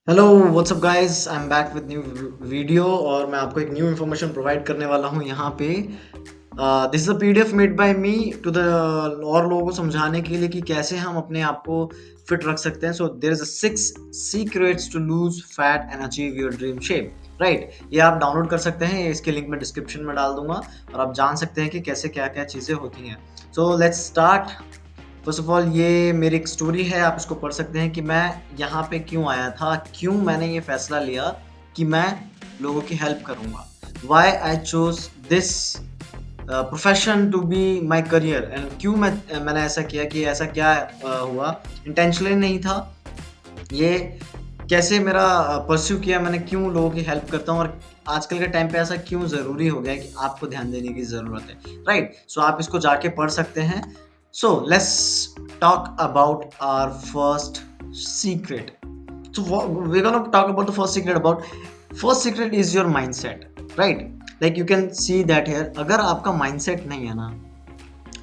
Hello what's up guys, I am back with new video और मैं आपको एक न्यू इन्फॉर्मेशन प्रोवाइड करने वाला हूँ यहाँ पे। This is a PDF made by me to the और लोगों को समझाने के लिए कि कैसे हम अपने आप को फिट रख सकते हैं। So there is a 6 secrets to lose fat and achieve your dream shape. Right, ये आप डाउनलोड कर सकते हैं, इसके लिंक मैं डिस्क्रिप्शन में डाल दूंगा और आप जान सकते हैं कि कैसे क्या क्या चीज़ें होती हैं। So let's start. First of all, ये मेरी एक स्टोरी है, आप इसको पढ़ सकते हैं कि मैं यहाँ पे क्यों आया था, क्यों मैंने ये फैसला लिया कि मैं लोगों की हेल्प करूँगा। Why I chose this profession to be my career and क्यों मैंने ऐसा किया, कि ऐसा क्या हुआ, इंटेंशनली नहीं था ये, कैसे मेरा परस्यू किया मैंने, क्यों लोगों की हेल्प करता हूँ और आजकल के टाइम पे ऐसा क्यों ज़रूरी हो गया है कि आपको ध्यान देने की ज़रूरत है। राइट, सो आप इसको जाके पढ़ सकते हैं। So let's talk about our first secret. So we're gonna talk about the first secret. About first secret is your mindset, right? Like you can see that here. अगर आपका mindset नहीं है ना,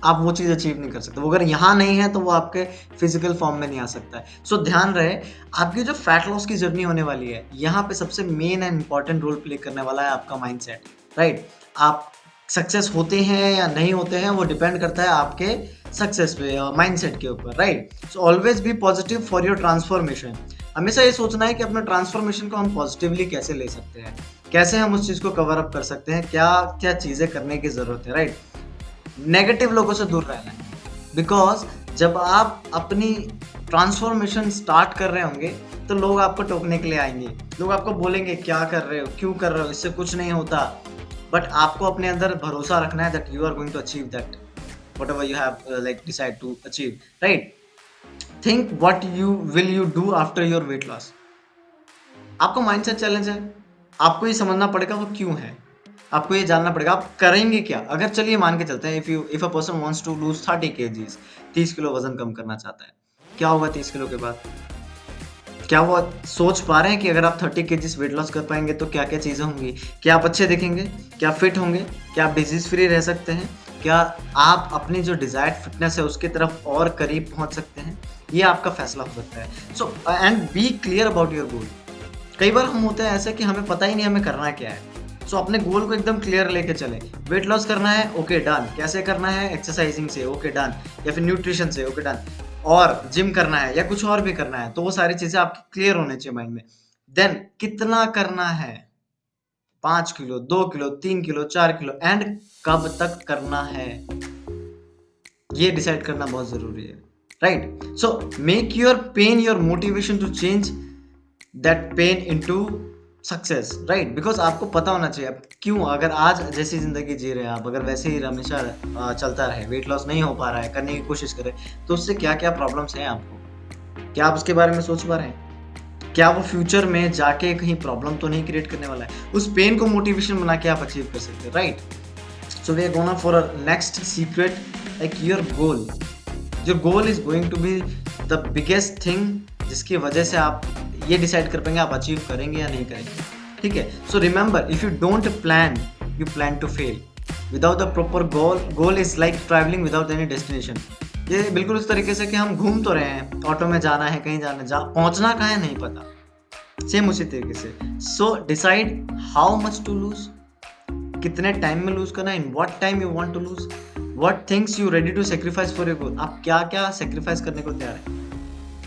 आप वो चीज़ अचीव नहीं कर सकते। वो अगर यहाँ नहीं है तो वो आपके फिजिकल फॉर्म में नहीं आ सकता है। सो ध्यान रहे, आपकी जो फैट लॉस की जर्नी होने वाली है, यहाँ पे सबसे main and important role play करने वाला है आपका माइंडसेट। राइट, आप सक्सेस होते हैं या नहीं होते हैं वो डिपेंड करता है आपके सक्सेस पे, माइंडसेट के ऊपर। Right, so always be positive for your transformation. हमेशा ये सोचना है कि अपना ट्रांसफॉर्मेशन को हम पॉजिटिवली कैसे ले सकते हैं, कैसे हम उस चीज़ को कवर अप कर सकते हैं, क्या क्या चीज़ें करने की ज़रूरत है। राइट, नेगेटिव लोगों से दूर रहना है, बिकॉज जब आप अपनी ट्रांसफॉर्मेशन स्टार्ट कर रहे होंगे तो लोग आपको टोकने के लिए आएंगे, लोग आपको बोलेंगे क्या कर रहे हो, क्यों कर रहे हो, इससे कुछ नहीं होता। बट आपको अपने अंदर भरोसा रखना है that you are going to achieve that whatever you have like decide to achieve. Right, think what you will you do after your weight loss. आपको माइंडसेट चैलेंज है, आपको ये समझना पड़ेगा वो क्यों है, आपको ये जानना पड़ेगा आप करेंगे क्या। अगर चलिए मान के चलते हैं, if a person wants to lose 30 kgs, 30 kilo वजन कम करना चाहता है, क्या होगा 30 किलो के बाद? क्या वो सोच पा रहे हैं कि अगर आप 30 kgs वेट लॉस कर पाएंगे तो क्या क्या चीज़ें होंगी? क्या आप अच्छे दिखेंगे, क्या फिट होंगे, क्या आप डिजीज फ्री रह सकते हैं, क्या आप अपनी जो डिजायर्ड फिटनेस है उसकी तरफ और करीब पहुंच सकते हैं? ये आपका फैसला हो सकता है। So and be clear about your goal. कई बार हम होते हैं ऐसे कि हमें पता ही नहीं हमें करना क्या है। सो अपने गोल को एकदम क्लियर लेके चले। वेट लॉस करना है, ओके डन। कैसे करना है? एक्सरसाइजिंग से, ओके डन। या फिर न्यूट्रिशन से, ओके डन। और जिम करना है या कुछ और भी करना है, तो वो सारी चीजें आपकी क्लियर होने चाहिए माइंड में। देन कितना करना है? 5 kilo, 2 kilo, 3 kilo, 4 kilo, and कब तक करना है, ये डिसाइड करना बहुत जरूरी है। Right, so make your pain your motivation to change that pain into success. Right, because आपको पता होना चाहिए आप क्यों, अगर आज जैसी जिंदगी जी रहे हैं आप, अगर वैसे ही हमेशा चलता रहे, वेट लॉस नहीं हो पा रहा है, करने की कोशिश करें, तो उससे क्या क्या प्रॉब्लम्स हैं आपको, क्या आप उसके बारे में सोच पा रहे हैं? क्या वो फ्यूचर में जाके कहीं प्रॉब्लम तो नहीं क्रिएट करने वाला है? उस पेन को मोटिवेशन बना के आप अचीव कर सकते हैं। Right, so we are gonna for a next secret, like your goal. Your goal is going to be the biggest thing जिसकी वजह से आप ये डिसाइड कर पाएंगे आप अचीव करेंगे या नहीं करेंगे। ठीक है, so remember, if you don't plan you plan to fail. Without the proper goal, goal is like travelling without any destination. ये बिल्कुल उस तरीके से कि हम घूम तो रहे हैं, ऑटो में जाना है, कहीं जाना है, पहुंचना कहाँ है नहीं पता। सेम उसी तरीके से, so decide how much to lose, कितने टाइम में लूज करना है, in what time you want to lose, what things you ready to sacrifice for your goal. आप क्या क्या सेक्रीफाइस करने को तैयार है,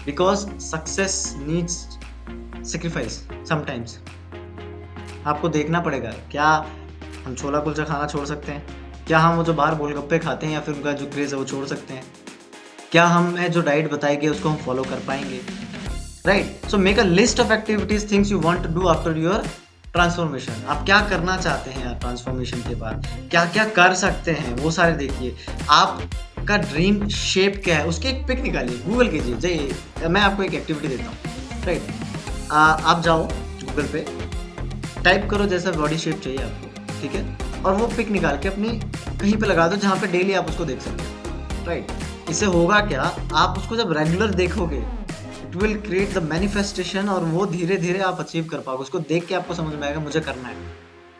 because success needs sacrifice sometimes. आपको देखना पड़ेगा, क्या हम छोला कुलचा खाना छोड़ सकते हैं? क्या हम वो जो बाहर गोलगप्पे खाते हैं या फिर उनका जो क्रेज है वो छोड़ सकते हैं? क्या हमें जो डाइट बताई गई उसको हम फॉलो कर पाएंगे? Right, so make a list of activities things you want to do after your transformation. आप क्या करना चाहते हैं यार ट्रांसफॉर्मेशन के बाद, क्या क्या कर सकते हैं वो सारे देखिए। आपका ड्रीम शेप क्या है उसकी एक पिक निकालिए, गूगल कीजिए। जय, मैं आपको एक एक्टिविटी देता हूँ। राइट, आप जाओ गूगल पे, टाइप करो जैसा बॉडी शेप चाहिए आपको, ठीक है, और वो पिक निकाल के अपनी कहीं पे लगा दो जहाँ पे डेली आप उसको देख सकते हो। राइट, इससे होगा क्या, आप उसको जब रेगुलर देखोगे it will create the manifestation, और वो धीरे धीरे आप अचीव कर पाओगे। उसको देख के आपको समझ में आएगा मुझे करना है,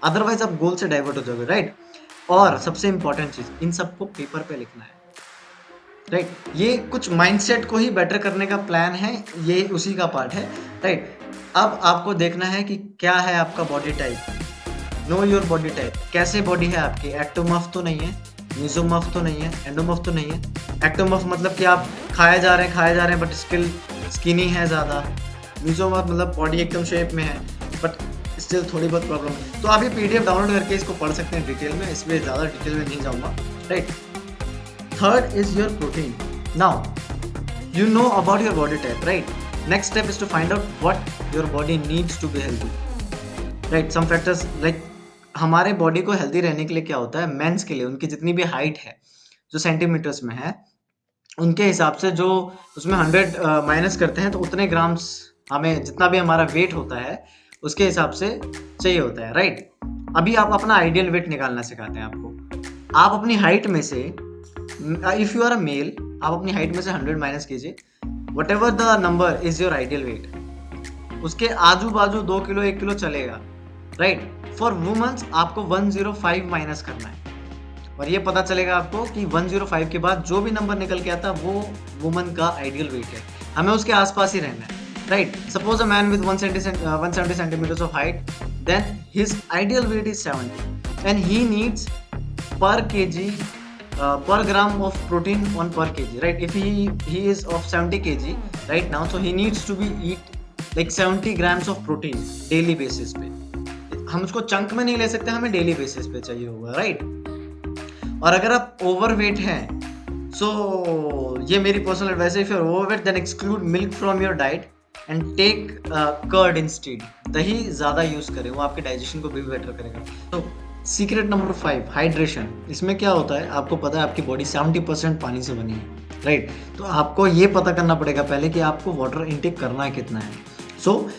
अदरवाइज आप गोल से डाइवर्ट हो जाओगे। राइट, और सबसे इंपॉर्टेंट चीज, इन सबको पेपर पे लिखना है। राइट। ये कुछ माइंडसेट को ही बेटर करने का प्लान है, ये उसी का पार्ट है। राइट। अब आपको देखना है कि क्या है आपका body type. Know your body type, कैसे बॉडी है आपकी। एक्टोमर्फ तो नहीं है, मेसोमर्फ तो नहीं है, एंडोमर्फ तो नहीं है। एक्टोमर्फ मतलब कि आप खाए जा रहे हैं बट स्टिल स्किनी है ज़्यादा। मेसोमर्फ मतलब बॉडी एकदम शेप में है बट स्टिल थोड़ी बहुत प्रॉब्लम है। तो आप ये पीडीएफ डाउनलोड करके इसको पढ़ सकते हैं डिटेल में, इसमें ज़्यादा डिटेल में नहीं जाऊँगा। Right. Third is your protein. Now you know about your body type, right? Next step is to find out what your body needs to be healthy, right? Some factors like हमारे body को healthy रहने के लिए क्या होता है, mains के लिए उनकी जितनी भी हाइट है जो सेंटीमीटर्स में है, उनके हिसाब से जो उसमें 100 माइनस करते हैं तो उतने ग्राम्स हमें, जितना भी हमारा वेट होता है उसके हिसाब से चाहिए होता है, राइट? अभी आप अपना आइडियल वेट निकालना सिखाते हैं आपको। आप अपनी हाइट में से, if you are a male, आप अपनी हाइट में से 100 माइनस कीजिए, whatever the number is your ideal weight, उसके आजू बाजू 2 किलो 1 किलो चलेगा, राइट? फॉर वुमेन्स आपको 105 माइनस करना है और ये पता चलेगा आपको कि 105 के बाद जो भी नंबर निकल के आता वो वुमन का आइडियल वेट है। हमें उसके आसपास ही रहना है, right? Suppose a man with 170 centimetres of height, then his ideal weight is 70 and he needs per kg per gram of protein on per kg, right? If he is of 70 kg right now, so he needs to be eat like 70 grams of protein daily basis पे। हम उसको chunk में नहीं ले सकते, हमें daily basis पे चाहिए होगा, राइट? और अगर आप ओवरवेट हैं, सो ये मेरी पर्सनल एडवाइस है, if you are overweight then exclude milk from your diet and take curd instead. दही ज़्यादा यूज़ करें, वो आपके डाइजेशन को भी बेटर करेगा। तो सीक्रेट नंबर 5, हाइड्रेशन। इसमें क्या होता है, आपको पता है आपकी बॉडी 70% पानी से बनी है, राइट? तो आपको ये पता करना पड़ेगा पहले कि आपको वाटर इनटेक करना है कितना है। सो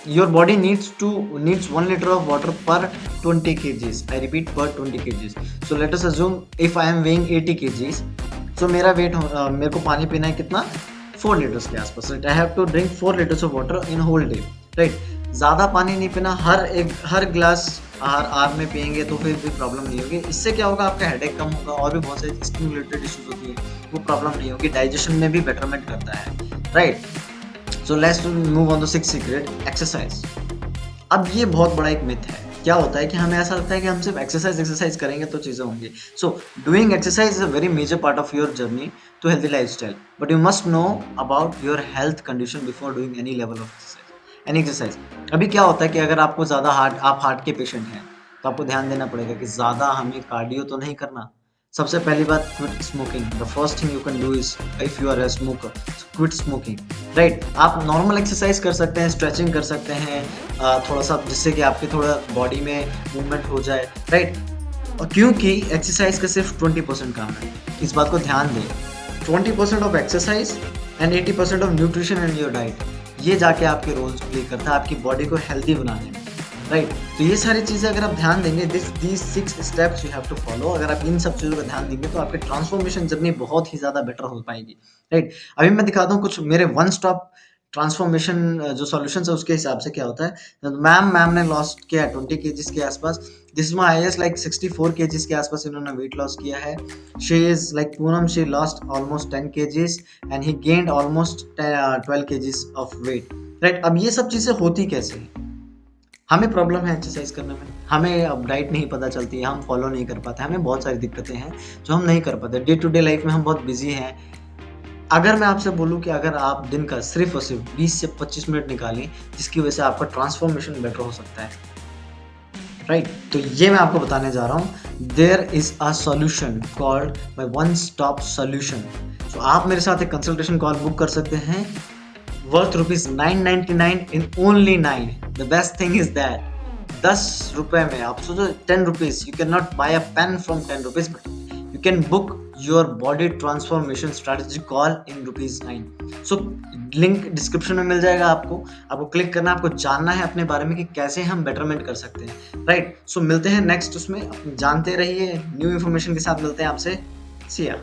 your body needs 1 liter of water per 20 kgs. I repeat, per 20 kgs. So let us assume if I am weighing 80 kgs, so मेरा वेट मेरे को पानी पीना है कितना, 4 लीटर्स के आसपास। I have to drink 4 liters of water in whole day, right? ज़्यादा पानी नहीं पीना, हर ग्लास आहार में पियेंगे तो फिर भी प्रॉब्लम नहीं होगी। इससे क्या होगा, आपका हेडेक कम होगा और भी बहुत सारी स्किन रिलेटेड इश्यूज होती है, वो प्रॉब्लम नहीं होगी। डाइजेशन में भी बेटरमेंट करता है, right? So let's move on the 6th secret, exercise. अब ये बहुत बड़ा एक मिथ है। क्या होता है कि हमें ऐसा लगता है कि हम सिर्फ एक्सरसाइज करेंगे तो चीज़ें होंगी। So doing exercise is a very major part of your journey to healthy lifestyle, but you must know about your health condition before doing any level of any exercise. अभी क्या होता है कि अगर आपको ज़्यादा आप हार्ट के पेशेंट हैं तो आपको ध्यान देना पड़ेगा कि ज़्यादा हमें कार्डियो तो नहीं करना। सबसे पहली बात, quit smoking. The first thing you can do is, if you are a smoker, quit smoking, right? आप नॉर्मल एक्सरसाइज कर सकते हैं, स्ट्रेचिंग कर सकते हैं थोड़ा सा, जिससे कि आपके थोड़ा बॉडी में मूवमेंट हो जाए, राइट? और क्योंकि एक्सरसाइज का सिर्फ 20% काम है, इस बात को ध्यान दें। 20% of exercise and 80% of nutrition and your diet, ये जाके आपके रोल्स प्ले करता है आपकी बॉडी को हेल्दी बनाने में, राइट? तो ये सारी चीज़ें अगर आप ध्यान देंगे, these 6 steps you have to follow, अगर आप इन सब चीज़ों का ध्यान देंगे तो आपकी ट्रांसफॉर्मेशन जर्नी बहुत ही ज़्यादा बेटर हो पाएगी, राइट? अभी मैं दिखाता हूँ कुछ मेरे वन स्टॉप ट्रांसफॉर्मेशन जो सॉल्यूशन है उसके हिसाब से क्या होता है। मैम ने लॉस्ट किया है 20 केजीज के आसपास। This my highest like 64 KGs के आसपास इन्होंने वेट लॉस किया है। She is like Poonam, she lost almost 10 KGs and he gained almost 12 KGs of weight, right? अब ये सब चीज़ें होती कैसे हैं? हमें प्रॉब्लम है एक्सरसाइज करने में, हमें अब डाइट नहीं पता चलती है, हम फॉलो नहीं कर पाते, हमें बहुत सारी दिक्कतें हैं जो हम नहीं कर पाते। डे टू डे लाइफ में हम बहुत बिजी हैं। अगर मैं आपसे बोलूँ कि अगर आप दिन का सिर्फ और सिर्फ 20 से 25 मिनट निकालें, जिसकी वजह से आपका ट्रांसफॉर्मेशन बेटर हो सकता है, राइट? तो ये मैं आपको बताने जा रहा हूँ। There is a solution called my one stop solution. So आप मेरे साथ एक कंसल्टेशन कॉल बुक कर सकते हैं, worth ₹999 in only 9. The best thing is that 10 रुपए में, आप सोचो 10 rupees, you cannot buy a pen from 10 rupees, but you can book your body transformation strategy call in ₹9. So link description में मिल जाएगा आपको क्लिक करना है, आपको जानना है अपने बारे में कि कैसे हम बेटरमेंट कर सकते हैं, राइट? सो मिलते हैं नेक्स्ट उसमें, जानते रहिए, न्यू इन्फॉर्मेशन के साथ मिलते हैं आपसे। See ya.